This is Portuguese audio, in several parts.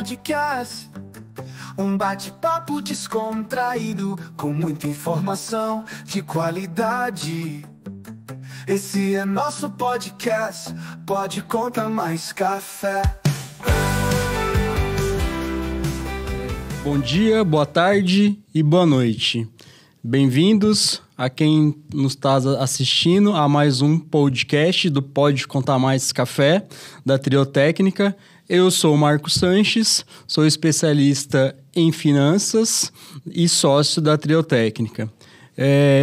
Podcast. Um bate-papo descontraído, com muita informação de qualidade. Esse é nosso podcast, Pode Conta Mais Café. Bom dia, boa tarde e boa noite. Bem-vindos a quem nos está assistindo a mais um podcast do Pode Contar Mais Café, da Triotécnica. Eu sou o Marco Sanches, sou especialista em finanças e sócio da Triotécnica.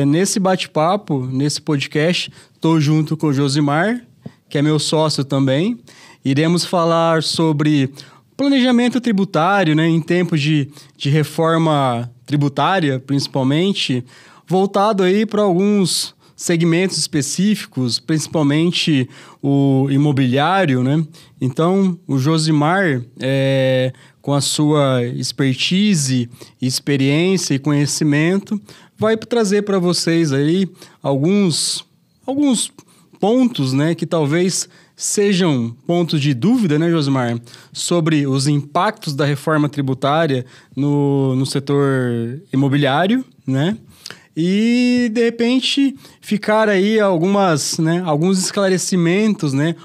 Nesse bate-papo, nesse podcast, estou junto com o Josimar, que é meu sócio também. Iremos falar sobre planejamento tributário, né, em tempos de reforma tributária, principalmente, voltado aí para alguns segmentos específicos, principalmente o imobiliário, né? Então, o Josimar, com a sua expertise, experiência e conhecimento, vai trazer para vocês aí alguns pontos, né, que talvez sejam pontos de dúvida, né, Josimar, sobre os impactos da reforma tributária no setor imobiliário, né? E, de repente, ficar aí alguns esclarecimentos, né?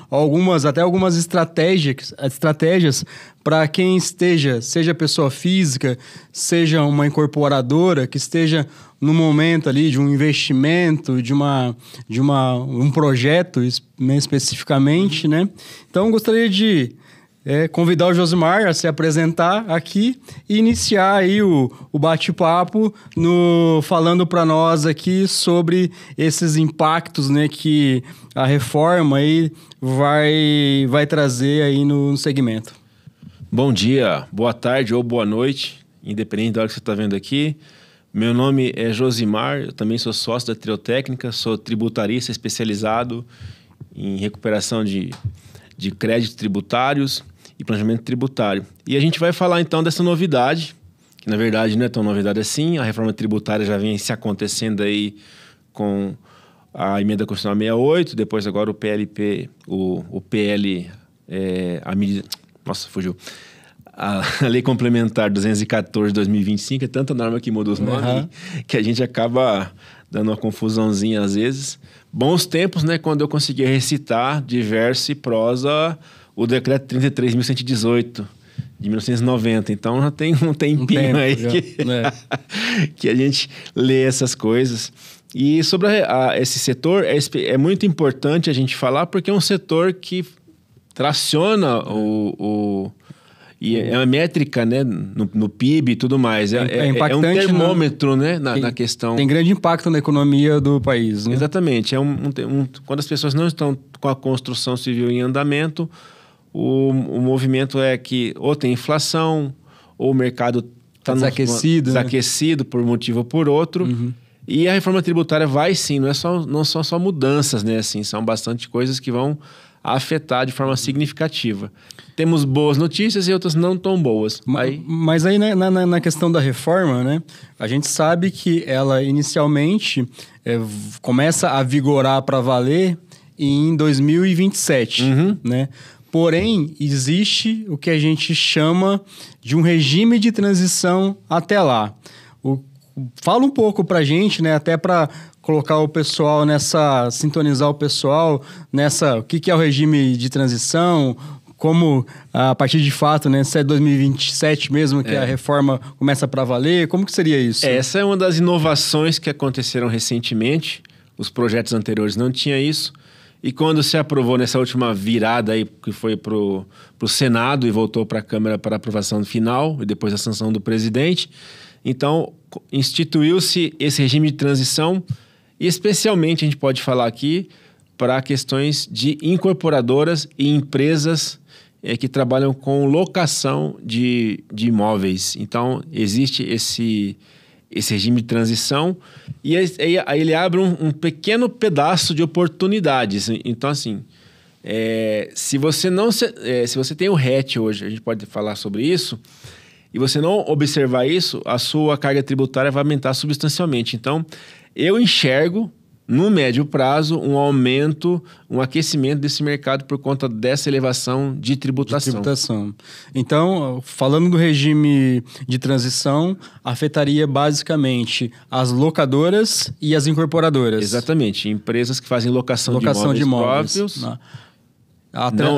Até algumas estratégias para quem seja pessoa física, seja uma incorporadora, que esteja no momento ali de um investimento, de um projeto, né, especificamente, né? Então, gostaria de convidar o Josimar a se apresentar aqui e iniciar aí o bate-papo falando para nós aqui sobre esses impactos, né, que a reforma aí vai trazer aí no segmento. Bom dia, boa tarde ou boa noite, independente da hora que você está vendo aqui. Meu nome é Josimar, eu também sou sócio da Triotécnica, sou tributarista especializado em recuperação de créditos tributários e planejamento tributário. E a gente vai falar então dessa novidade, que na verdade não é tão novidade assim, a reforma tributária já vem se acontecendo aí com a emenda constitucional 68, depois agora o PLP, o PL, a medida... Nossa, fugiu. A Lei Complementar 214 de 2025, é tanta norma que muda os nomes, que a gente acaba dando uma confusãozinha às vezes. Bons tempos, né, quando eu conseguia recitar de verso e prosa o decreto 33.118 de 1990. Então já tem um tempinho aí que a gente lê essas coisas. E sobre esse setor, é muito importante a gente falar, porque é um setor que traciona e é uma métrica, né, no PIB e tudo mais. É um termômetro, né, na questão. Tem grande impacto na economia do país, né? Exatamente. Quando as pessoas não estão com a construção civil em andamento, o movimento é que ou tem inflação, ou o mercado está desaquecido, né, por um motivo ou por outro. Uhum. E a reforma tributária vai sim, não são só mudanças, né? Assim, são bastante coisas que vão afetar de forma significativa. Temos boas notícias e outras não tão boas. Mas aí, né, na questão da reforma, né, a gente sabe que ela inicialmente começa a vigorar para valer em 2027, né? Porém, existe o que a gente chama de um regime de transição até lá. Fala um pouco para a gente, né, até para colocar o pessoal sintonizar o pessoal o que é o regime de transição, como a partir de fato, né, se é 2027 mesmo que a reforma começa para valer, como que seria isso? Essa é uma das inovações que aconteceram recentemente, os projetos anteriores não tinham isso, e quando se aprovou nessa última virada aí, que foi para o Senado e voltou para a Câmara para aprovação final, e depois a sanção do presidente, então instituiu-se esse regime de transição, e especialmente a gente pode falar aqui para questões de incorporadoras e empresas que trabalham com locação de imóveis. Então, existe esse regime de transição e aí ele abre um pequeno pedaço de oportunidades. Então, assim, se você tem o RET hoje, a gente pode falar sobre isso, e você não observar isso, a sua carga tributária vai aumentar substancialmente. Então, eu enxergo no médio prazo, um aumento, um aquecimento desse mercado por conta dessa elevação de tributação. Então, falando do regime de transição, afetaria basicamente as locadoras e as incorporadoras. Exatamente. Empresas que fazem locação de imóveis próprios.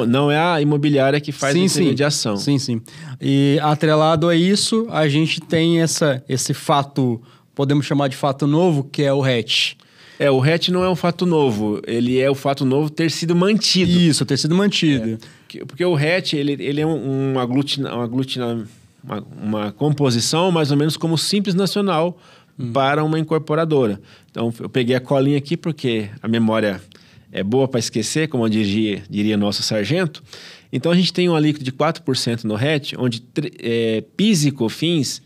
Não é a imobiliária que faz essa mediação. Sim. E atrelado a isso, a gente tem esse fato, podemos chamar de fato novo, que é o RET. O RET não é um fato novo, ele é o fato novo ter sido mantido. Isso, ter sido mantido. Porque o RET, ele é uma composição mais ou menos como Simples Nacional para uma incorporadora. Então, eu peguei a colinha aqui porque a memória é boa para esquecer, como diria nosso sargento. Então, a gente tem um alíquota de 4% no RET, onde PIS e COFINS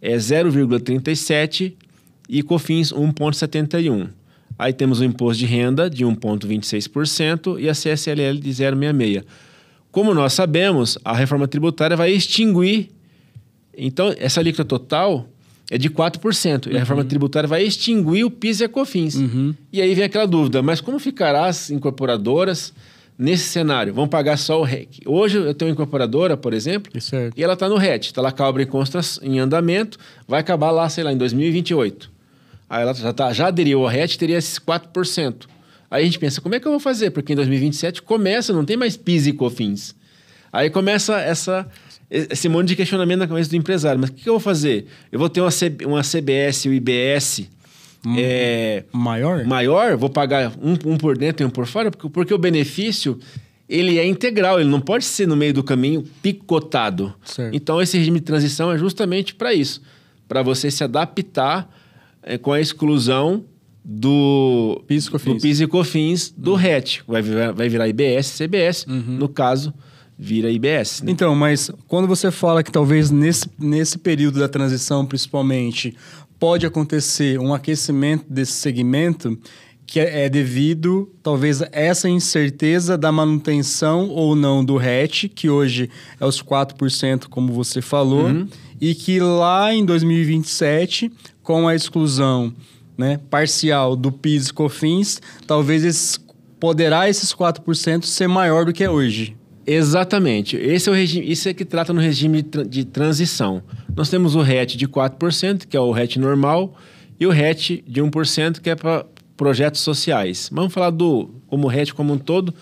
é 0,37% e COFINS 1,71%. Aí temos o imposto de renda de 1,26% e a CSLL de 0,66%. Como nós sabemos, a reforma tributária vai extinguir. Então, essa alíquota total é de 4%. E a reforma tributária vai extinguir o PIS e a COFINS. E aí vem aquela dúvida, mas como ficará as incorporadoras nesse cenário? Vão pagar só o RET? Hoje eu tenho uma incorporadora, por exemplo, e ela está no RET. Está lá com a obra em andamento, vai acabar lá, sei lá, em 2028. Aí ela já aderiu ao RET, teria esses 4%. Aí a gente pensa, como é que eu vou fazer? Porque em 2027 não tem mais PIS e COFINS. Aí começa esse monte de questionamento na cabeça do empresário. Mas o que eu vou fazer? Eu vou ter uma CBS e o IBS maior? Vou pagar um por dentro e um por fora? Porque o benefício, ele é integral. Ele não pode ser no meio do caminho picotado. Certo. Então, esse regime de transição é justamente para isso. Para você se adaptar com a exclusão do PIS e COFINS do RET. Vai virar IBS, CBS. No caso, vira IBS. Né? Então, mas quando você fala que talvez nesse período da transição, principalmente, pode acontecer um aquecimento desse segmento, que é devido, talvez, a essa incerteza da manutenção ou não do RET, que hoje é os 4%, como você falou, e que lá em 2027, com a exclusão, né, parcial do PIS e COFINS, talvez esses 4% ser maior do que é hoje. Exatamente. Esse é o regime, isso é que trata no regime de transição. Nós temos o RET de 4%, que é o RET normal, e o RET de 1%, que é para projetos sociais. Vamos falar como RET como um todo.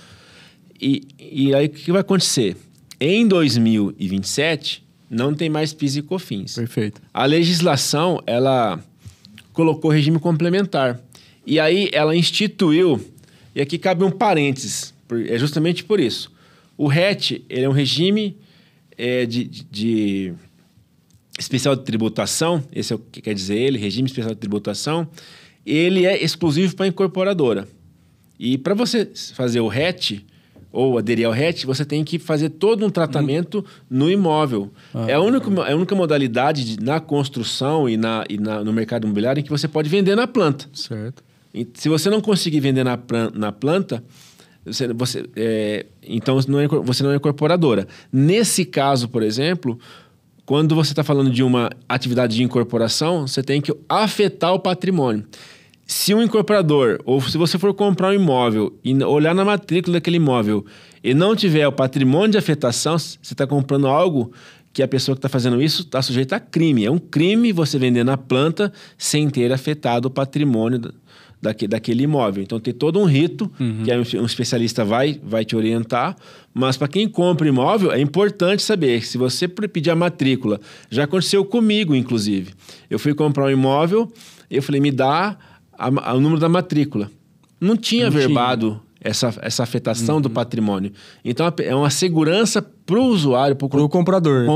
E aí o que vai acontecer? Em 2027, não tem mais PIS e COFINS. Perfeito. A legislação, ela colocou regime complementar. E aí ela instituiu, e aqui cabe um parênteses, é justamente por isso. O RET, ele é um regime de especial de tributação, esse é o que quer dizer ele, regime especial de tributação, ele é exclusivo para a incorporadora. E para você fazer o RET, ou aderir ao RET, você tem que fazer todo um tratamento no imóvel. É a única modalidade na construção e no mercado imobiliário em que você pode vender na planta. Certo. E, se você não conseguir vender na planta, então você não é incorporadora. Nesse caso, por exemplo, quando você está falando de uma atividade de incorporação, você tem que afetar o patrimônio. Se um incorporador, ou se você for comprar um imóvel e olhar na matrícula daquele imóvel e não tiver o patrimônio de afetação, você está comprando algo que a pessoa que está fazendo isso está sujeita a crime. É um crime você vender na planta sem ter afetado o patrimônio daquele imóvel. Então, tem todo um rito que aí um especialista vai te orientar, mas para quem compra imóvel, é importante saber que se você pedir a matrícula, já aconteceu comigo, inclusive. Eu fui comprar um imóvel, eu falei, me dá o número da matrícula. Não tinha verbado essa afetação do patrimônio. Então, é uma segurança para o usuário, para o comprador,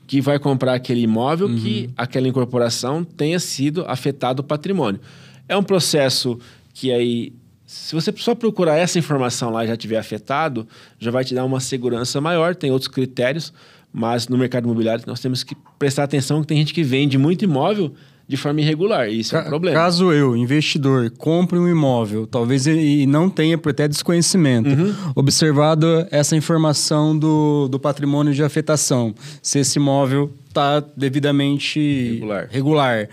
que vai comprar aquele imóvel, que aquela incorporação tenha sido afetado o patrimônio. É um processo que aí, se você só procurar essa informação lá e já tiver afetado, já vai te dar uma segurança maior, tem outros critérios, mas no mercado imobiliário nós temos que prestar atenção que tem gente que vende muito imóvel de forma irregular, e isso é um problema. Caso eu, investidor, compre um imóvel, talvez ele não tenha por até desconhecimento, observado essa informação do patrimônio de afetação, se esse imóvel está devidamente regular.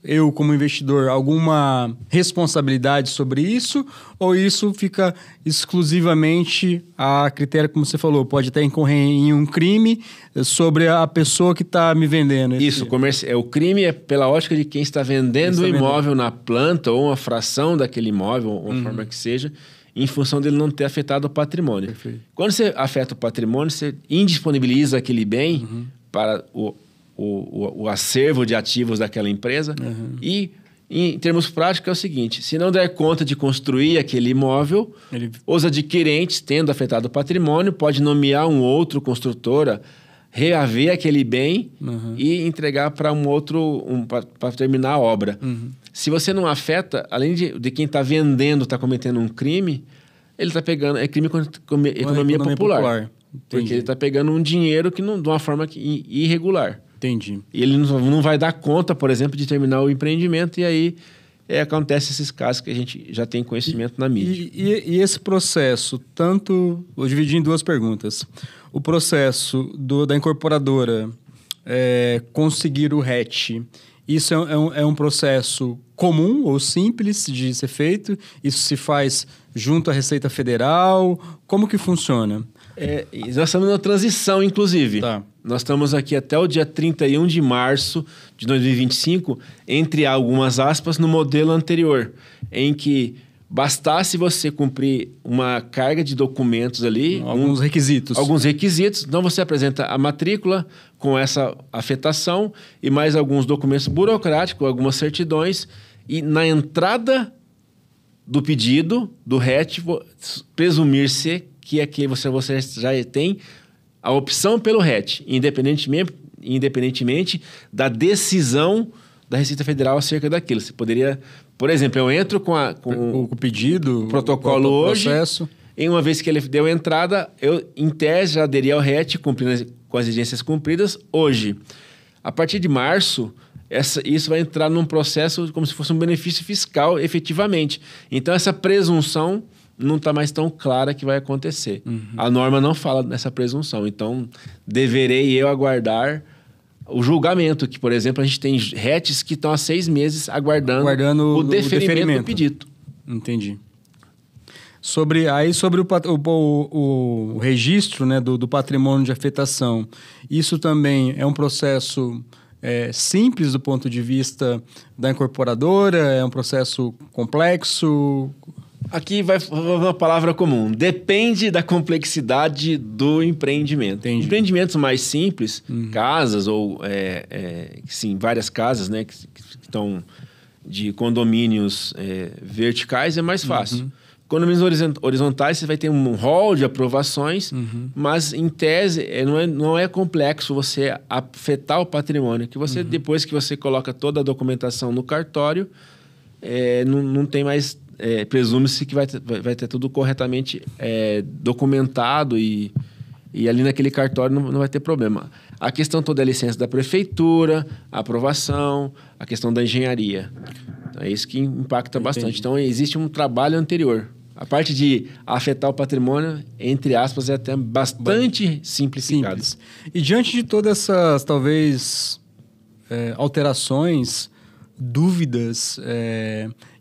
eu como investidor, alguma responsabilidade sobre isso? Ou isso fica exclusivamente a critério, como você falou, pode até incorrer em um crime sobre a pessoa que está me vendendo? Isso, o crime é pela ótica de quem está vendendo o imóvel na planta ou uma fração daquele imóvel, ou uma forma que seja, em função dele não ter afetado o patrimônio. Perfeito. Quando você afeta o patrimônio, você indisponibiliza aquele bem para o acervo de ativos daquela empresa. E, em termos práticos, é o seguinte: se não der conta de construir aquele imóvel, os adquirentes, tendo afetado o patrimônio, pode nomear um outro construtor, reaver aquele bem e entregar para um outro, para terminar a obra. Se você não afeta, além de quem está vendendo está cometendo um crime, ele está pegando... É crime contra economia popular. Porque ele está pegando um dinheiro de uma forma irregular. Entendi. E ele não vai dar conta, por exemplo, de terminar o empreendimento, e aí acontece esses casos que a gente já tem conhecimento na mídia. E esse processo, vou dividir em duas perguntas. O processo da incorporadora conseguir o RET, isso é um processo comum ou simples de ser feito? Isso se faz junto à Receita Federal? Como que funciona? Nós estamos na transição, inclusive. Tá. Nós estamos aqui até o dia 31 de março de 2025, entre algumas aspas, no modelo anterior, em que bastasse você cumprir uma carga de documentos ali... Alguns requisitos. Então, você apresenta a matrícula com essa afetação e mais alguns documentos burocráticos, algumas certidões, e na entrada do pedido, do RET, presumir-se que aqui você já tem a opção pelo RET, independentemente da decisão da Receita Federal acerca daquilo. Você poderia... Por exemplo, eu entro com o pedido, o protocolo hoje, processo. E uma vez que ele deu entrada, eu, em tese, já aderi ao RET, cumprindo com as exigências cumpridas hoje. A partir de março, isso vai entrar num processo como se fosse um benefício fiscal, efetivamente. Então, essa presunção não está mais tão clara que vai acontecer. A norma não fala nessa presunção. Então, deverei eu aguardar o julgamento, que, por exemplo, a gente tem RETs que estão há 6 meses aguardando o deferimento do pedido. Entendi. Sobre o registro, né, do patrimônio de afetação, isso também é um processo simples do ponto de vista da incorporadora? É um processo complexo? Aqui vai uma palavra comum. Depende da complexidade do empreendimento. Entendi. Empreendimentos mais simples, casas ou sim, várias casas, né, que estão de condomínios verticais, é mais fácil. Condomínios horizontais, você vai ter um rol de aprovações, mas, em tese, não é complexo você afetar o patrimônio. Que você, depois que você coloca toda a documentação no cartório, não tem mais... presume-se que vai ter tudo corretamente documentado e ali naquele cartório não vai ter problema. A questão toda é a licença da prefeitura, a aprovação, a questão da engenharia. Então, é isso que impacta bastante. Então, existe um trabalho anterior. A parte de afetar o patrimônio, entre aspas, é até bastante simplificado. Simples. E diante de todas essas, talvez, alterações, dúvidas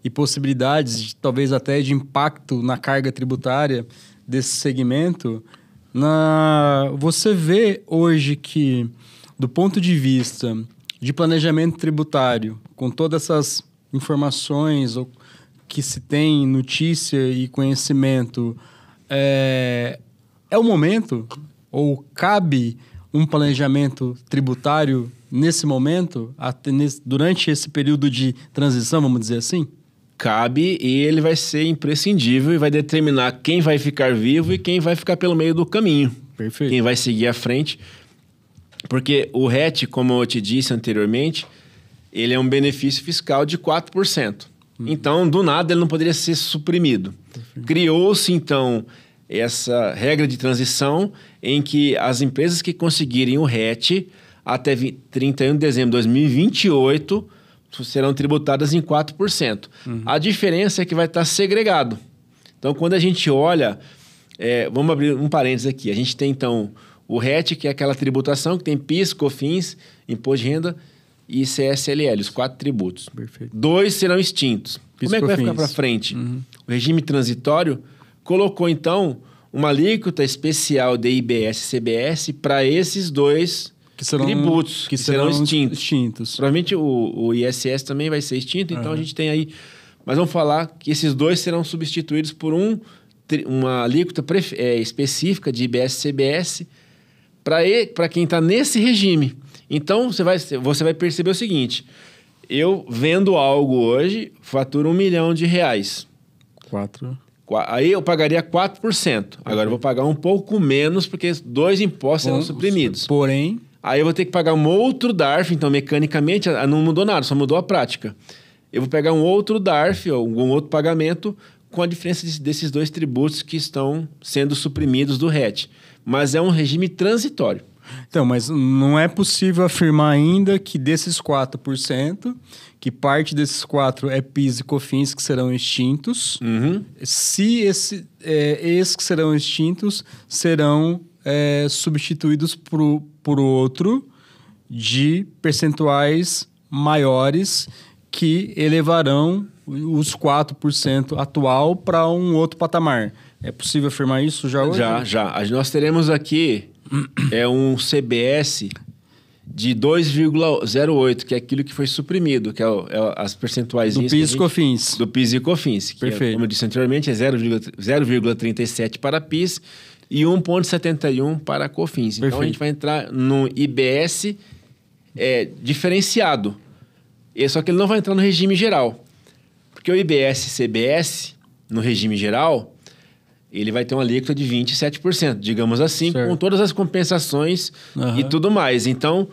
e possibilidades, talvez até de impacto na carga tributária desse segmento, você vê hoje que, do ponto de vista de planejamento tributário, com todas essas informações que se tem, notícia e conhecimento, é o momento, ou cabe um planejamento tributário nesse momento, durante esse período de transição, vamos dizer assim? Cabe, e ele vai ser imprescindível e vai determinar quem vai ficar vivo e quem vai ficar pelo meio do caminho. Perfeito. Quem vai seguir à frente. Porque o RET, como eu te disse anteriormente, ele é um benefício fiscal de 4%. Então, do nada, ele não poderia ser suprimido. Criou-se, então, essa regra de transição em que as empresas que conseguirem o RET até 31 de dezembro de 2028 serão tributadas em 4%. A diferença é que vai estar segregado. Então, quando a gente olha... vamos abrir um parênteses aqui. A gente tem, então, o RET, que é aquela tributação que tem PIS, COFINS, Imposto de Renda, e CSLL, os 4 tributos. Perfeito. 2 serão extintos. Como é que vai ficar para frente? O regime transitório colocou, então, uma alíquota especial de IBS e CBS para esses 2 tributos que serão extintos. Provavelmente o ISS também vai ser extinto, então a gente tem aí... Mas vamos falar que esses 2 serão substituídos por uma alíquota específica de IBS e CBS para quem está nesse regime. Então, você vai perceber o seguinte: eu vendo algo hoje, faturo R$1 milhão. 4. Aí eu pagaria 4%. Agora eu vou pagar um pouco menos, porque 2 impostos serão suprimidos. Porém... Aí eu vou ter que pagar um outro DARF, então mecanicamente não mudou nada, só mudou a prática. Eu vou pegar um outro DARF, ou um outro pagamento, com a diferença desses 2 tributos que estão sendo suprimidos do RET. Mas é um regime transitório. Então, mas não é possível afirmar ainda que desses 4%, que parte desses 4 é PIS e COFINS que serão extintos, se esses que serão extintos serão substituídos por outro de percentuais maiores que elevarão os 4% atual para um outro patamar. É possível afirmar isso já hoje? Já. Nós teremos aqui um CBS de 2,08, que é aquilo que foi suprimido, que é as percentuais... Do PIS e COFINS. Do PIS e COFINS. Perfeito. Como eu disse anteriormente, é 0,37 para PIS e 1,71 para COFINS. Perfeito. Então, a gente vai entrar no IBS diferenciado. Só que ele não vai entrar no regime geral. Porque o IBS e CBS, no regime geral, ele vai ter uma alíquota de 27%, digamos assim, certo, com todas as compensações e tudo mais. Então,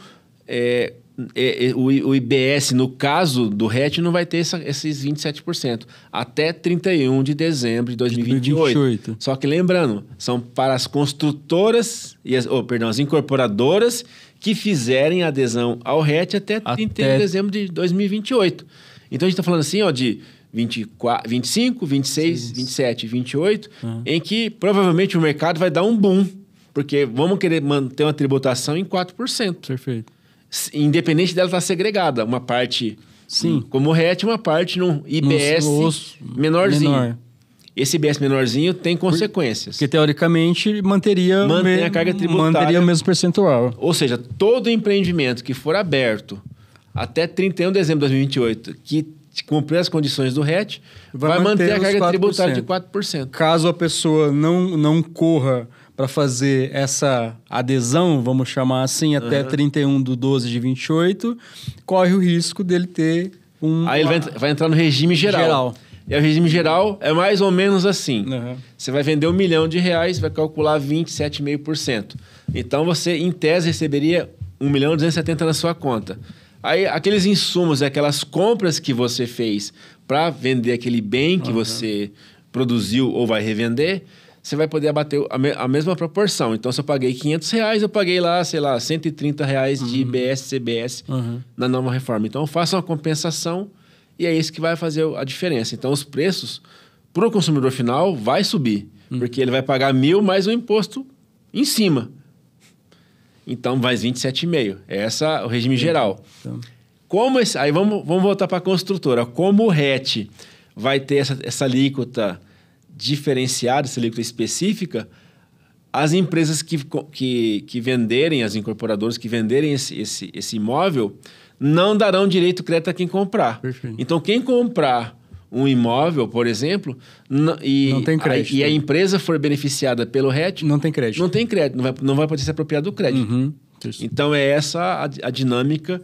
o IBS, no caso do RET, não vai ter esses 27%. Até 31 de dezembro de 2028. Só que lembrando, são para as construtoras, as incorporadoras que fizerem adesão ao RET até 31 de dezembro de 2028. Então, a gente está falando assim, de 24, 25, 26, 27, 28, em que provavelmente o mercado vai dar um boom, porque vamos querer manter uma tributação em 4%. Perfeito. Independente dela estar segregada. Uma parte como RET, uma parte no IBS menorzinho. Menor. Esse IBS menorzinho tem consequências. Porque, teoricamente, mantém a carga tributária. Manteria o mesmo percentual. Ou seja, todo empreendimento que for aberto até 31 de dezembro de 2028, que cumprir as condições do RET, vai manter a carga tributária de 4%. Caso a pessoa não corra para fazer essa adesão, vamos chamar assim, até 31 de 12 de 28, corre o risco dele ter Aí ele vai entrar no regime geral. E o regime geral é mais ou menos assim. Você vai vender R$1 milhão, vai calcular 27,5%. Então, você, em tese, receberia R$1.270.000 na sua conta. Aí, aqueles insumos, aquelas compras que você fez para vender aquele bem que você produziu ou vai revender, você vai poder abater a mesma proporção. Então, se eu paguei R$500, eu paguei lá, sei lá, R$130 de IBS, CBS na nova reforma. Então, faça uma compensação e é isso que vai fazer a diferença. Então, os preços para o consumidor final vai subir, porque ele vai pagar R$1.000 mais o imposto em cima. Então, vai 27,5%. Esse é o regime geral. Então. Aí vamos voltar para a construtora. Como o RET vai ter essa alíquota diferenciada, essa alíquota específica, as empresas que venderem, as incorporadoras que venderem esse imóvel, não darão direito de crédito a quem comprar. Perfeito. Então, quem comprar um imóvel, por exemplo, não tem crédito. E a empresa for beneficiada pelo RET... Não tem crédito. Não tem crédito, não vai poder se apropriar do crédito. Então, é essa a dinâmica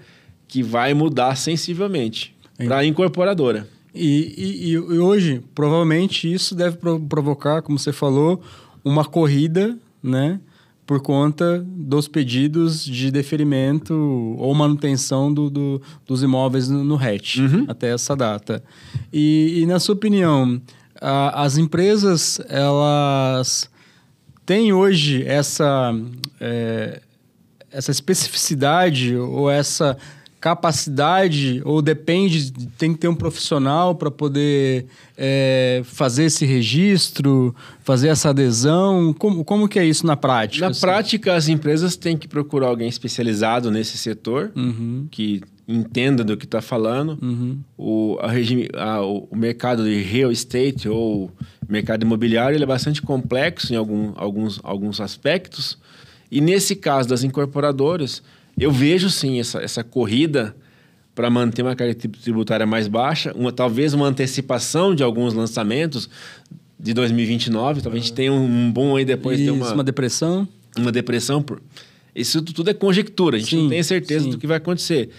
que vai mudar sensivelmente para a incorporadora. E hoje, provavelmente, isso deve provocar, como você falou, uma corrida, né? Por conta dos pedidos de deferimento ou manutenção dos imóveis no RET, até essa data. E na sua opinião, as empresas, elas têm hoje essa especificidade ou essa capacidade, ou depende, tem que ter um profissional para poder fazer esse registro, fazer essa adesão? Como que é isso na prática? Na prática, as empresas têm que procurar alguém especializado nesse setor, que entenda do que está falando. O mercado de real estate ou mercado imobiliário ele é bastante complexo em alguns aspectos. E nesse caso das incorporadoras, eu vejo sim essa corrida para manter uma carga tributária mais baixa, talvez uma antecipação de alguns lançamentos de 2029. Talvez a gente tenha um boom aí depois de uma depressão. Uma depressão. Isso tudo é conjectura, a gente não tem certeza do que vai acontecer.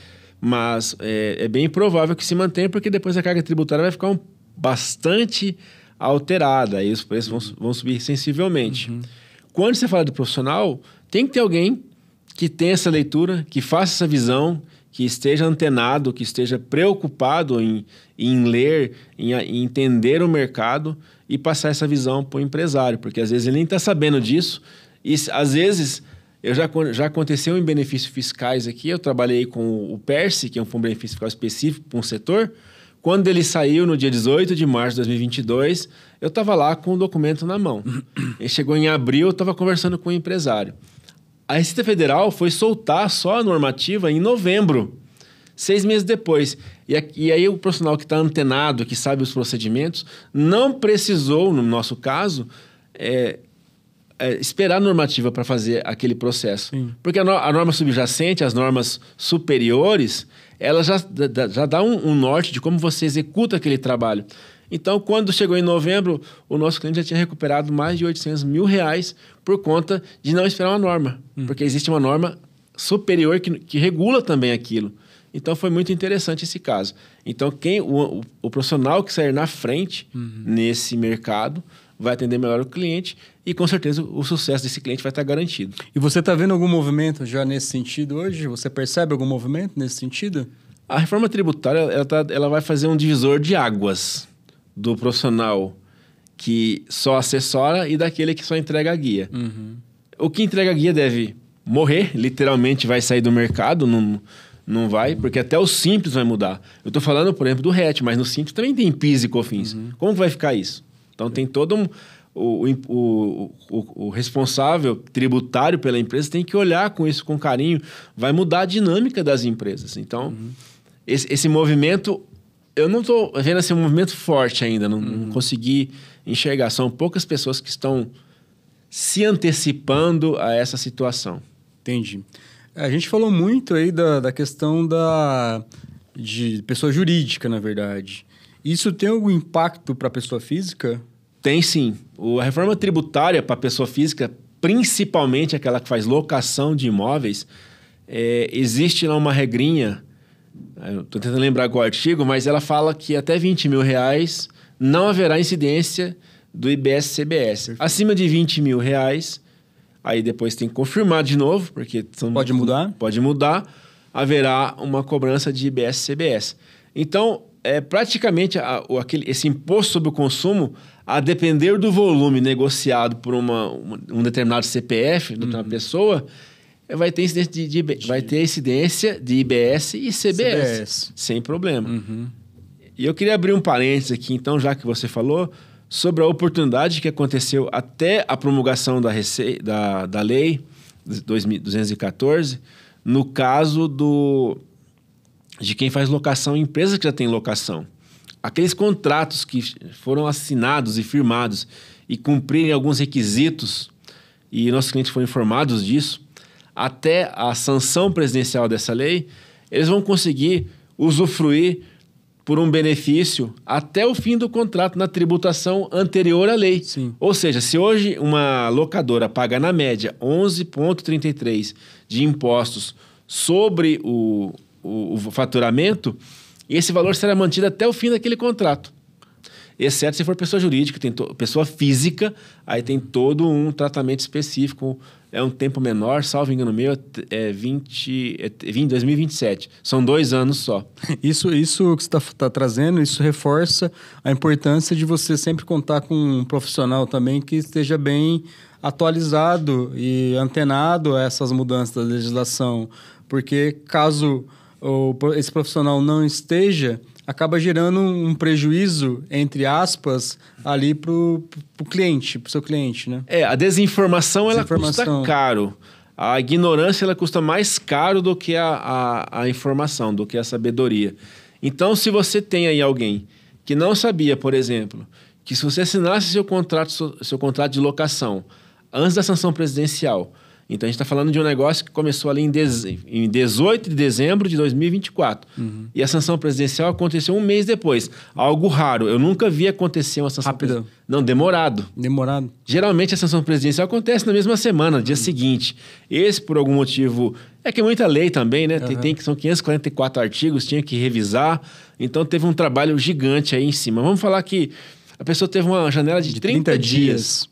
Mas é bem provável que se mantenha, porque depois a carga tributária vai ficar bastante alterada. Aí os preços vão subir sensivelmente. Quando você fala do profissional, tem que ter alguém que tenha essa leitura, que faça essa visão, que esteja antenado, que esteja preocupado em ler, em entender o mercado e passar essa visão para o empresário. Porque às vezes ele nem está sabendo disso. E às vezes... Já aconteceu em benefícios fiscais aqui, eu trabalhei com o PERSE, que é um fundo de benefício fiscal específico para um setor. Quando ele saiu no dia 18 de março de 2022, eu estava lá com o documento na mão. Ele chegou em abril, eu estava conversando com o empresário. A Receita Federal foi soltar só a normativa em novembro, 6 meses depois. E aí o profissional que está antenado, que sabe os procedimentos, não precisou, no nosso caso... esperar a normativa para fazer aquele processo. Sim. Porque a norma subjacente, as normas superiores, ela já dá um norte de como você executa aquele trabalho. Então, quando chegou em novembro, o nosso cliente já tinha recuperado mais de R$800 mil por conta de não esperar uma norma. Porque existe uma norma superior que regula também aquilo. Então, foi muito interessante esse caso. Então, o profissional que sair na frente nesse mercado vai atender melhor o cliente e, com certeza, o sucesso desse cliente vai estar garantido. E você está vendo algum movimento já nesse sentido hoje? Você percebe algum movimento nesse sentido? A reforma tributária ela vai fazer um divisor de águas do profissional que só assessora e daquele que só entrega a guia. O que entrega a guia deve morrer, literalmente vai sair do mercado, não vai, porque até o Simples vai mudar. Eu estou falando, por exemplo, do RET, mas no Simples também tem PIS e COFINS. Como vai ficar isso? Então, tem todo o responsável tributário pela empresa tem que olhar com isso com carinho. Vai mudar a dinâmica das empresas. Então, esse movimento... Eu não estou vendo assim, um movimento forte ainda. Não consegui enxergar. São poucas pessoas que estão se antecipando a essa situação. Entendi. A gente falou muito aí da questão de pessoa jurídica, na verdade. Isso tem algum impacto para a pessoa física? Tem sim. A reforma tributária para a pessoa física, principalmente aquela que faz locação de imóveis, existe lá uma regrinha, estou tentando lembrar qual artigo, mas ela fala que até R$20 mil não haverá incidência do IBS-CBS. Perfeito. Acima de R$20 mil, aí depois tem que confirmar de novo, porque... Pode mudar? Pode mudar. Haverá uma cobrança de IBS-CBS. Então... praticamente esse imposto sobre o consumo, a depender do volume negociado por um determinado CPF, de uma pessoa, vai ter incidência de IBS e CBS. Sem problema. E eu queria abrir um parênteses aqui, então, já que você falou, sobre a oportunidade que aconteceu até a promulgação da lei 214, no caso de quem faz locação, empresa que já tem locação. Aqueles contratos que foram assinados e firmados e cumprirem alguns requisitos, e nossos clientes foram informados disso, até a sanção presidencial dessa lei, eles vão conseguir usufruir por um benefício até o fim do contrato na tributação anterior à lei. Sim. Ou seja, se hoje uma locadora paga, na média, 11,33 de impostos sobre o faturamento, esse valor será mantido até o fim daquele contrato. Exceto se for pessoa jurídica, pessoa física, aí tem todo um tratamento específico, é um tempo menor, salvo engano meu, 2027. São 2 anos só. Isso que você está trazendo, isso reforça a importância de você sempre contar com um profissional também que esteja bem atualizado e antenado a essas mudanças da legislação. Porque caso esse profissional não esteja, acaba gerando um prejuízo, entre aspas, ali para o cliente, para o seu cliente, né? A desinformação ela custa caro. A ignorância ela custa mais caro do que a informação, do que a sabedoria. Então, se você tem aí alguém que não sabia, por exemplo, que se você assinasse seu contrato de locação antes da sanção presidencial, então a gente está falando de um negócio que começou ali em 18 de dezembro de 2024. E a sanção presidencial aconteceu um mês depois. Algo raro. Eu nunca vi acontecer uma sanção Rápido. Não, demorado. Demorado. Geralmente a sanção presidencial acontece na mesma semana, no dia seguinte. Esse, por algum motivo... É que é muita lei também, né? São 544 artigos, tinha que revisar. Então teve um trabalho gigante aí em cima. Vamos falar que a pessoa teve uma janela de 30 dias.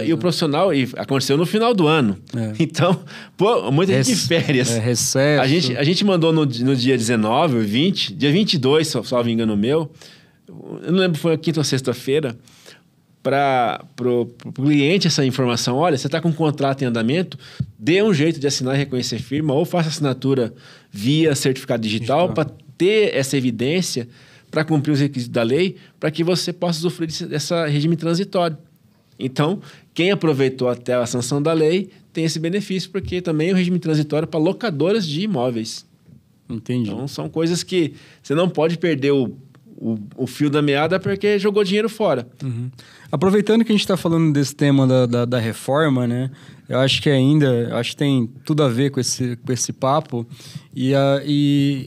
E o profissional, aconteceu no final do ano. Então, pô, muita gente de férias. Recesso. A gente mandou no dia 19 ou 20, dia 22, salvo engano meu, eu não lembro se foi quinta ou sexta-feira, para o cliente essa informação. Olha, você está com um contrato em andamento, dê um jeito de assinar e reconhecer firma, ou faça assinatura via certificado digital para ter essa evidência, para cumprir os requisitos da lei, para que você possa usufruir desse regime transitório. Então, quem aproveitou até a sanção da lei tem esse benefício, porque também é um regime transitório para locadoras de imóveis. Entendi. Então, são coisas que você não pode perder o fio da meada porque jogou dinheiro fora. Aproveitando que a gente está falando desse tema da reforma, né? Eu acho que tem tudo a ver com esse papo. E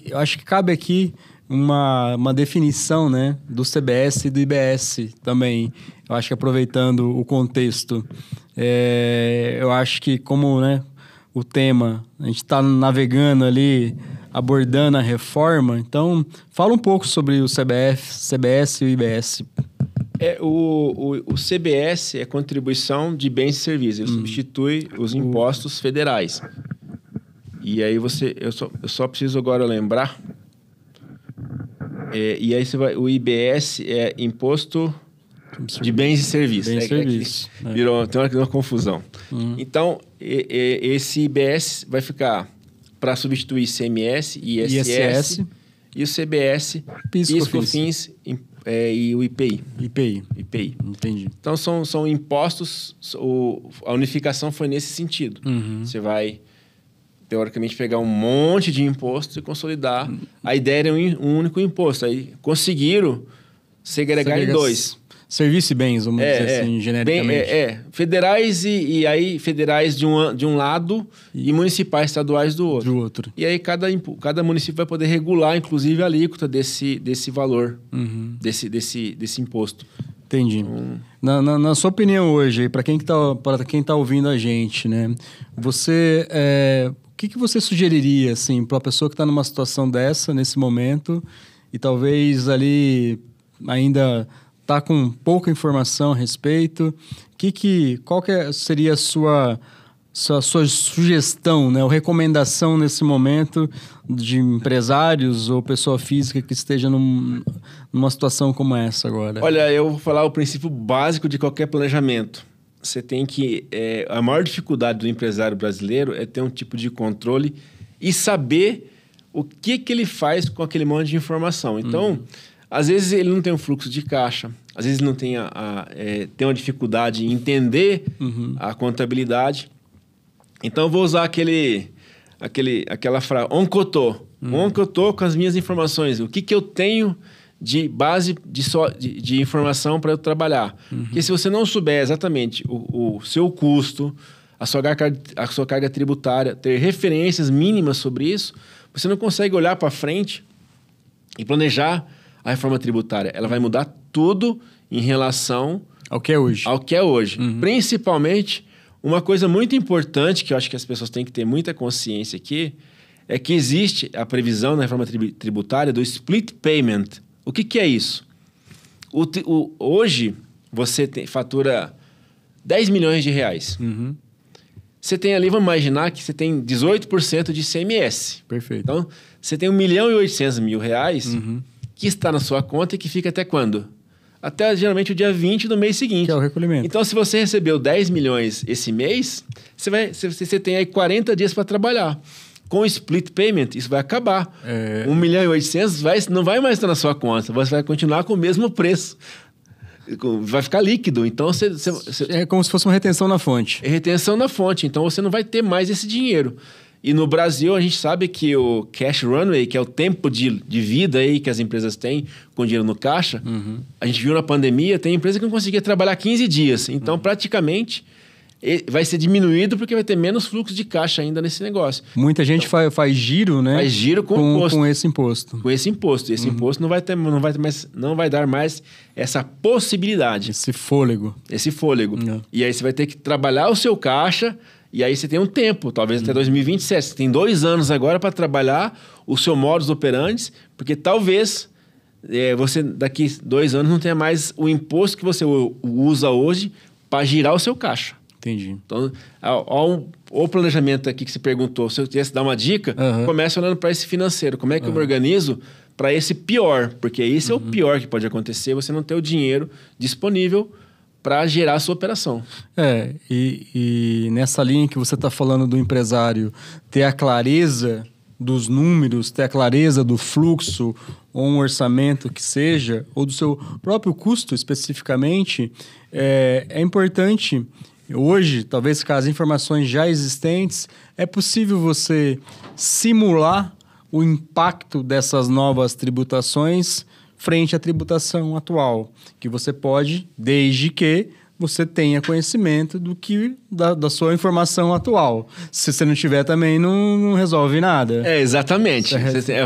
eu acho que cabe aqui uma definição, né, do CBS e do IBS também. Eu acho que aproveitando o contexto, eu acho que como, né, o tema, a gente está navegando ali, abordando a reforma, então fala um pouco sobre o CBS e o IBS. O CBS é contribuição de bens e serviços, ele substitui os impostos federais. E aí eu só preciso agora lembrar. E aí o IBS é imposto de bens e serviços. Tem uma confusão. Então, esse IBS vai ficar para substituir ICMS, ISS e o CBS, PIS, COFINS e o IPI. IPI. Entendi. Então, são impostos, a unificação foi nesse sentido. Você vai, teoricamente, pegar um monte de impostos e consolidar. A ideia era um único imposto. Aí conseguiram segregar em dois. Serviço e bens, vamos dizer assim, genericamente. Federais e aí federais de um lado e municipais estaduais do outro. E aí cada município vai poder regular, inclusive, a alíquota desse valor, desse imposto. Entendi. Então, na sua opinião hoje, para quem tá ouvindo a gente, né? Você... o que você sugeriria, assim, para uma pessoa que está numa situação dessa, nesse momento, e talvez ali ainda está com pouca informação a respeito? Qual seria a sua sugestão, né, ou recomendação nesse momento de empresários ou pessoa física que esteja numa situação como essa agora? Olha, eu vou falar o princípio básico de qualquer planejamento. Você tem que... a maior dificuldade do empresário brasileiro é ter um tipo de controle e saber o que ele faz com aquele monte de informação. Então, às vezes ele não tem um fluxo de caixa, às vezes não tem tem uma dificuldade em entender a contabilidade. Então, eu vou usar aquela frase, oncotô. Oncotô com as minhas informações. O que eu tenho de base de informação para eu trabalhar. Porque se você não souber exatamente o seu custo, a sua carga tributária, ter referências mínimas sobre isso, você não consegue olhar para frente e planejar a reforma tributária. Ela vai mudar tudo em relação ao que é hoje. Principalmente, uma coisa muito importante que eu acho que as pessoas têm que ter muita consciência aqui é que existe a previsão na reforma tributária do split payment. O que é isso? Hoje, você fatura 10 milhões de reais. Você tem ali, vamos imaginar que você tem 18% de ICMS. Perfeito. Então, você tem 1.800.000 reais que está na sua conta e que fica até quando? Até, geralmente, o dia 20 do mês seguinte. Que é o recolhimento. Então, se você recebeu 10 milhões esse mês, você tem aí 40 dias para trabalhar. Com o split payment, isso vai acabar. 1.800.000 não vai mais estar na sua conta. Você vai continuar com o mesmo preço vai ficar líquido. Então, é como se fosse uma retenção na fonte. É retenção na fonte. Então, você não vai ter mais esse dinheiro. E no Brasil, a gente sabe que o cash runway, que é o tempo de vida aí que as empresas têm com dinheiro no caixa, a gente viu na pandemia, tem empresa que não conseguia trabalhar 15 dias. Então, praticamente, vai ser diminuído porque vai ter menos fluxo de caixa ainda nesse negócio. Muita gente faz giro, né? Faz giro com esse imposto. Com esse imposto. E esse imposto não vai dar mais essa possibilidade. Esse fôlego. E aí você vai ter que trabalhar o seu caixa. E aí você tem um tempo, talvez até 2027. Você tem 2 anos agora para trabalhar o seu modus operandi, porque talvez você daqui 2 anos não tenha mais o imposto que você usa hoje para girar o seu caixa. Entendi. Então, o planejamento aqui que você perguntou, se eu tivesse dar uma dica, comece olhando para esse financeiro. Como é que eu me organizo para esse pior? Porque esse é o pior que pode acontecer, você não ter o dinheiro disponível para gerar a sua operação. E nessa linha que você está falando do empresário ter a clareza dos números, ter a clareza do fluxo, ou um orçamento que seja, ou do seu próprio custo especificamente, é importante. Hoje, talvez com as informações já existentes, é possível você simular o impacto dessas novas tributações frente à tributação atual, que você pode, desde que você tenha conhecimento da sua informação atual. Se você não tiver também, não resolve nada. Exatamente.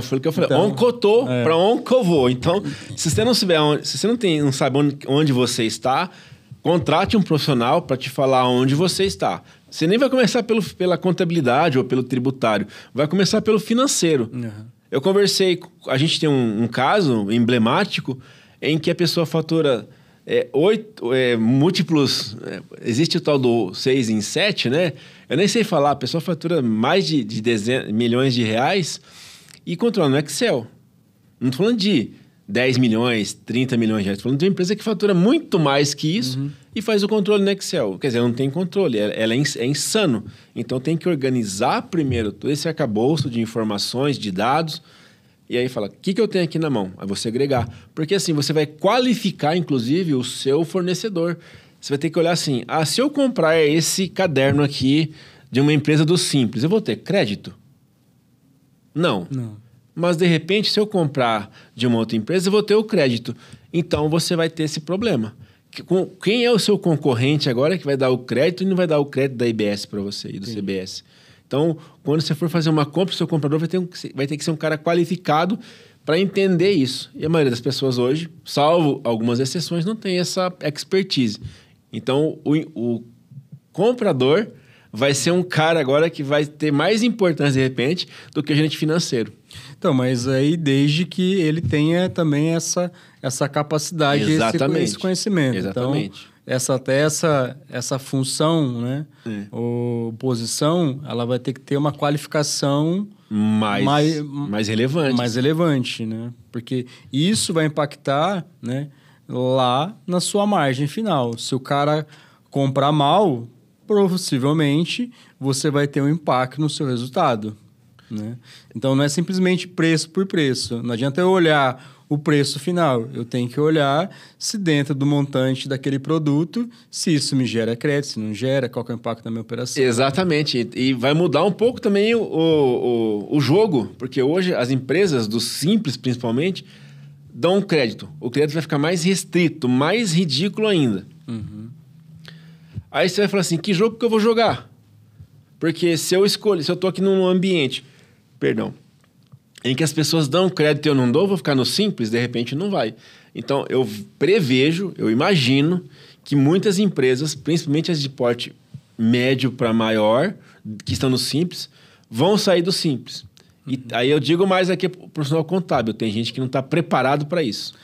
Foi o que eu falei. Então, oncotou para oncovou. Então, se você não sabe onde você está, contrate um profissional para te falar onde você está. Você nem vai começar pela contabilidade ou pelo tributário. Vai começar pelo financeiro. Eu conversei... A gente tem um caso emblemático em que a pessoa fatura múltiplos... existe o tal do 6 em 7, né? Eu nem sei falar. A pessoa fatura mais de milhões de reais e controla no Excel. Não estou falando de 10 milhões, 30 milhões de reais. Estou falando de uma empresa que fatura muito mais que isso e faz o controle no Excel. Quer dizer, não tem controle. Ela é insano. Então, tem que organizar primeiro todo esse arcabouço de informações, de dados. E aí fala, o que eu tenho aqui na mão? Aí você agregar. Porque assim, você vai qualificar, inclusive, o seu fornecedor. Você vai ter que olhar assim, se eu comprar esse caderno aqui de uma empresa do Simples, eu vou ter crédito? Não. Mas, de repente, se eu comprar de uma outra empresa, eu vou ter o crédito. Então, você vai ter esse problema. Quem é o seu concorrente agora que vai dar o crédito e não vai dar o crédito da IBS para você e do CBS? Então, quando você for fazer uma compra, o seu comprador vai ter que ser um cara qualificado para entender isso. E a maioria das pessoas hoje, salvo algumas exceções, não tem essa expertise. Então, o comprador vai ser um cara agora que vai ter mais importância, de repente, do que o gerente financeiro. Então, mas aí desde que ele tenha também essa capacidade, esse conhecimento. Exatamente. Então, essa função, né? Ou posição, ela vai ter que ter uma qualificação mais relevante. Mais relevante, né? Porque isso vai impactar, né, lá na sua margem final. Se o cara comprar mal, possivelmente você vai ter um impacto no seu resultado, né? Então, não é simplesmente preço por preço. Não adianta eu olhar o preço final. Eu tenho que olhar se dentro do montante daquele produto, se isso me gera crédito, se não gera, qual que é o impacto na minha operação. Exatamente. E vai mudar um pouco também o jogo, porque hoje as empresas do Simples, principalmente, dão crédito. O crédito vai ficar mais restrito, mais ridículo ainda. Aí você vai falar assim, que jogo que eu vou jogar? Porque se eu estou aqui num ambiente, em que as pessoas dão crédito e eu não dou, vou ficar no Simples, de repente não vai. Então, eu imagino que muitas empresas, principalmente as de porte médio para maior, que estão no Simples, vão sair do Simples. E aí eu digo mais aqui para o profissional contábil, tem gente que não está preparado para isso.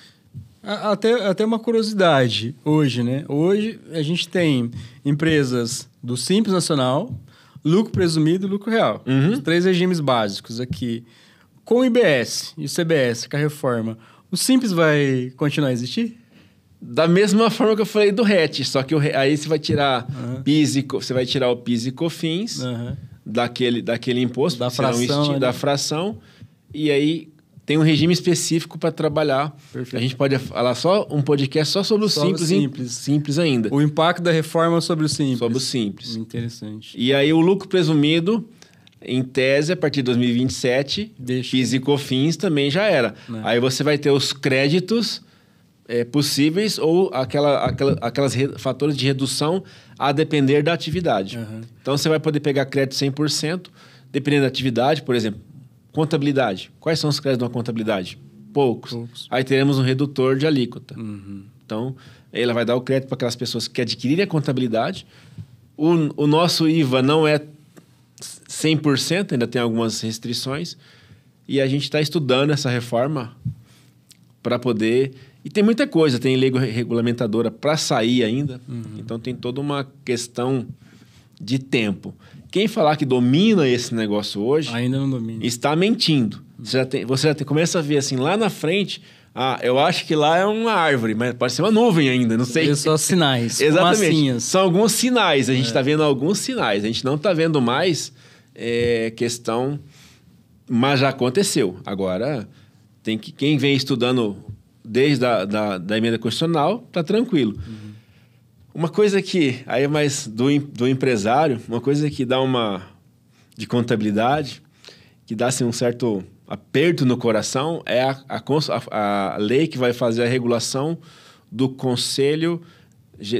Até uma curiosidade hoje, né? Hoje a gente tem empresas do Simples Nacional, lucro presumido e lucro real. Os 3 regimes básicos aqui. Com o IBS e o CBS, com a reforma, o Simples vai continuar a existir? Da mesma forma que eu falei do RET, só que aí você vai tirar o PIS e COFINS daquele imposto, da fração, da fração, e aí tem um regime específico para trabalhar. Perfeito. A gente pode falar só um podcast só sobre o simples ainda. O impacto da reforma sobre o simples. Sobre o simples. Interessante. E aí o lucro presumido, em tese, a partir de 2027, PIS e COFINS também já era. Aí você vai ter os créditos possíveis ou aquelas fatores de redução a depender da atividade. Então você vai poder pegar crédito 100%, dependendo da atividade, por exemplo. Contabilidade. Quais são os créditos de uma contabilidade? Poucos. Aí teremos um redutor de alíquota. Então, ela vai dar o crédito para aquelas pessoas que adquirirem a contabilidade. O nosso IVA não é 100%, ainda tem algumas restrições. E a gente está estudando essa reforma para poder... E tem muita coisa. Tem lei regulamentadora para sair ainda. Então, tem toda uma questão de tempo. Quem falar que domina esse negócio hoje... Ainda não domina. Está mentindo. Você já começa a ver assim, lá na frente... eu acho que lá é uma árvore, mas pode ser uma nuvem ainda, não sei. São sinais. Exatamente. Massinhas. São alguns sinais. A gente está vendo alguns sinais. A gente não está vendo mais questão... Mas já aconteceu. Agora, quem vem estudando desde da emenda constitucional, está tranquilo. Uma coisa que, aí é mais do empresário, uma coisa que dá de contabilidade, que dá assim, um certo aperto no coração, é a lei que vai fazer a regulação do conselho,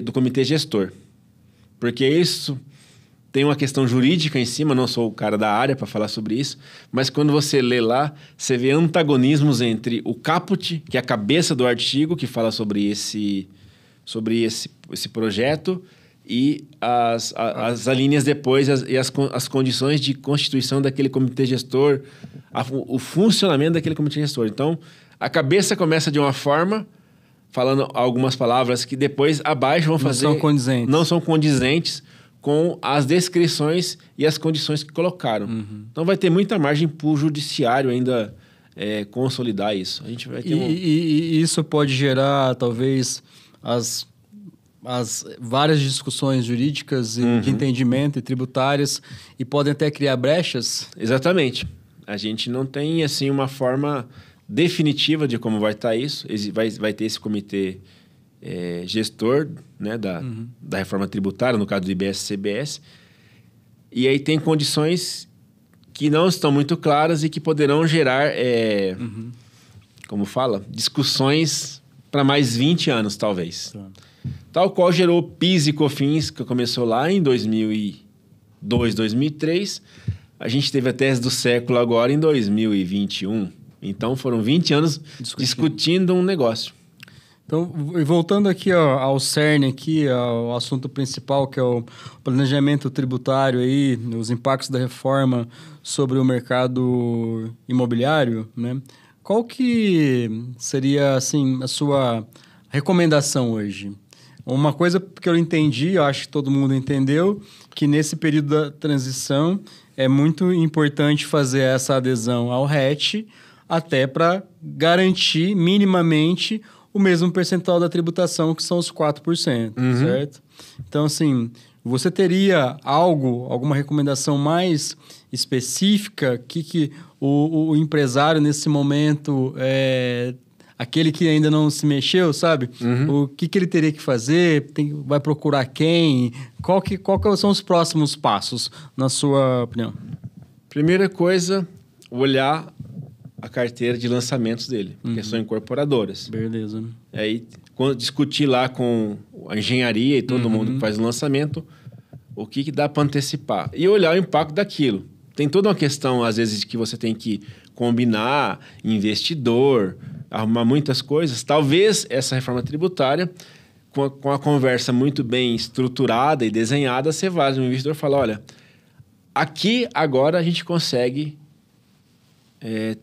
do comitê gestor. Porque isso tem uma questão jurídica em cima, não sou o cara da área para falar sobre isso, mas quando você lê lá, você vê antagonismos entre o caput, que é a cabeça do artigo, que fala sobre esse projeto, e as alíneas depois e as condições de constituição daquele comitê gestor, o funcionamento daquele comitê gestor. Então, a cabeça começa de uma forma, falando algumas palavras que depois abaixo vão fazer... Não são condizentes com as descrições e as condições que colocaram. Então, vai ter muita margem para o judiciário ainda consolidar isso. A gente vai ter e isso pode gerar, talvez... as várias discussões jurídicas e de entendimento e tributárias e podem até criar brechas? Exatamente. A gente não tem assim uma forma definitiva de como vai estar isso. Vai ter esse comitê gestor, né, da reforma tributária, no caso do IBS-CBS. E aí tem condições que não estão muito claras e que poderão gerar, como fala, discussões para mais 20 anos, talvez. Tal qual gerou PIS e COFINS, que começou lá em 2002, 2003. A gente teve a tese do século agora em 2021. Então, foram 20 anos discutindo um negócio. Então, voltando aqui ao cerne, aqui, ao assunto principal, que é o planejamento tributário, aí, os impactos da reforma sobre o mercado imobiliário, né? Qual que seria, assim, a sua recomendação hoje? Uma coisa que eu entendi, eu acho que todo mundo entendeu, que nesse período da transição é muito importante fazer essa adesão ao RET, até para garantir minimamente o mesmo percentual da tributação, que são os 4%, certo? Então, assim, você teria alguma recomendação mais específica que o empresário, nesse momento, aquele que ainda não se mexeu, sabe? O que ele teria que fazer? Vai procurar quem? Qual são os próximos passos, na sua opinião? Primeira coisa, olhar a carteira de lançamentos dele, porque são incorporadoras. Beleza. Aí, discutir lá com a engenharia e todo mundo que faz o lançamento, o que dá para antecipar. E olhar o impacto daquilo. Tem toda uma questão, às vezes, que você tem que combinar, investidor, arrumar muitas coisas. Talvez essa reforma tributária, com a conversa muito bem estruturada e desenhada, você vai no investidor e fala, olha, aqui agora a gente consegue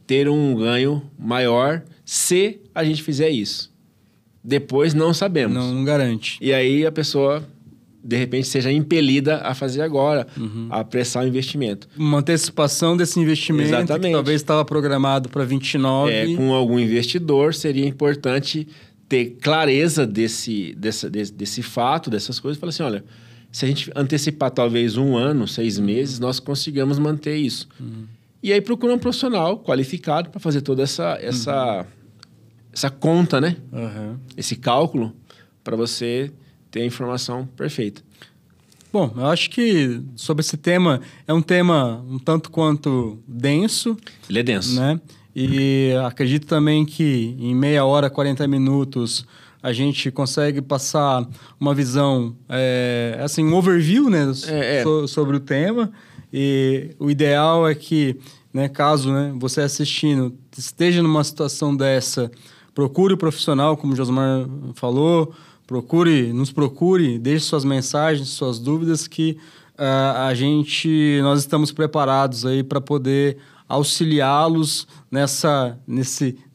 ter um ganho maior se a gente fizer isso. Depois não sabemos. Não garante. E aí a pessoa, de repente, seja impelida a fazer agora, a apressar o investimento. Uma antecipação desse investimento. Exatamente. Que talvez estava programado para 29. Com algum investidor, seria importante ter clareza desse fato, dessas coisas. Falar assim, olha, se a gente antecipar talvez 1 ano, 6 meses, nós consigamos manter isso. E aí procura um profissional qualificado para fazer toda essa conta, né? Uhum. Esse cálculo para você ter a informação perfeita. Bom, eu acho que sobre esse tema, é um tema um tanto quanto denso. Ele é denso. Né? E acredito também que em meia hora, 40 minutos, a gente consegue passar uma visão, assim, um overview, né, sobre o tema. E o ideal é que, né, caso, né, você assistindo esteja numa situação dessa, procure o profissional, como o Josmar falou, nos procure, deixe suas mensagens, suas dúvidas, que nós estamos preparados aí para poder auxiliá-los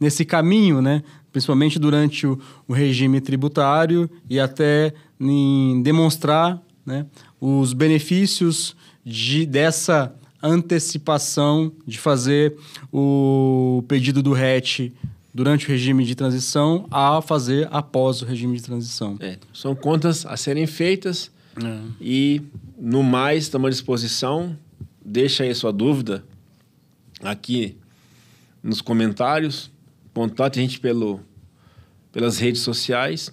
nesse caminho, né? Principalmente durante o regime tributário e até em demonstrar, né, os benefícios dessa antecipação de fazer o pedido do RET durante o regime de transição a fazer após o regime de transição. São contas a serem feitas e, no mais, estamos à disposição. Deixa aí a sua dúvida aqui nos comentários. Contate a gente pelas redes sociais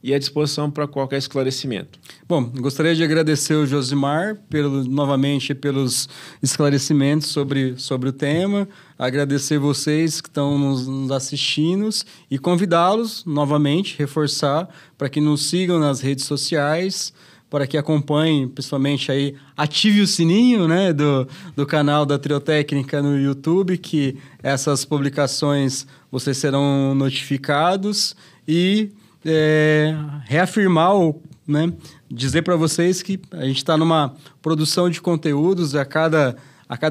e à disposição para qualquer esclarecimento. Bom, gostaria de agradecer o Josimar novamente pelos esclarecimentos sobre o tema, agradecer vocês que estão nos assistindo e convidá-los novamente, reforçar, para que nos sigam nas redes sociais, para que acompanhem, principalmente aí, ative o sininho, né, do canal da Triotécnica no YouTube, que essas publicações vocês serão notificados, e reafirmar, né, dizer para vocês que a gente está numa produção de conteúdos, a cada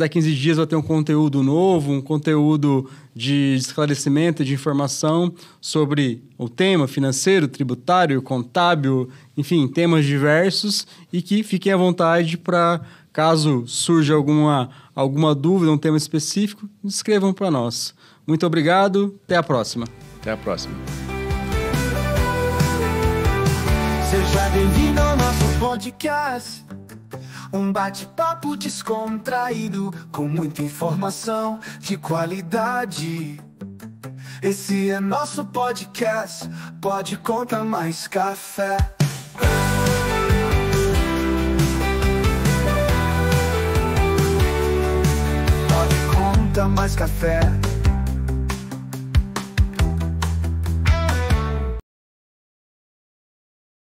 15 dias vai ter um conteúdo novo, um conteúdo de esclarecimento, de informação sobre o tema financeiro, tributário, contábil, enfim, temas diversos, e que fiquem à vontade para, caso surja alguma dúvida, um tema específico, escrevam para nós. Muito obrigado, até a próxima. Até a próxima. Seja bem-vindo ao nosso podcast. Um bate-papo descontraído, com muita informação de qualidade. Esse é nosso podcast, Pode Contar Mais Café. Pode Contar Mais Café.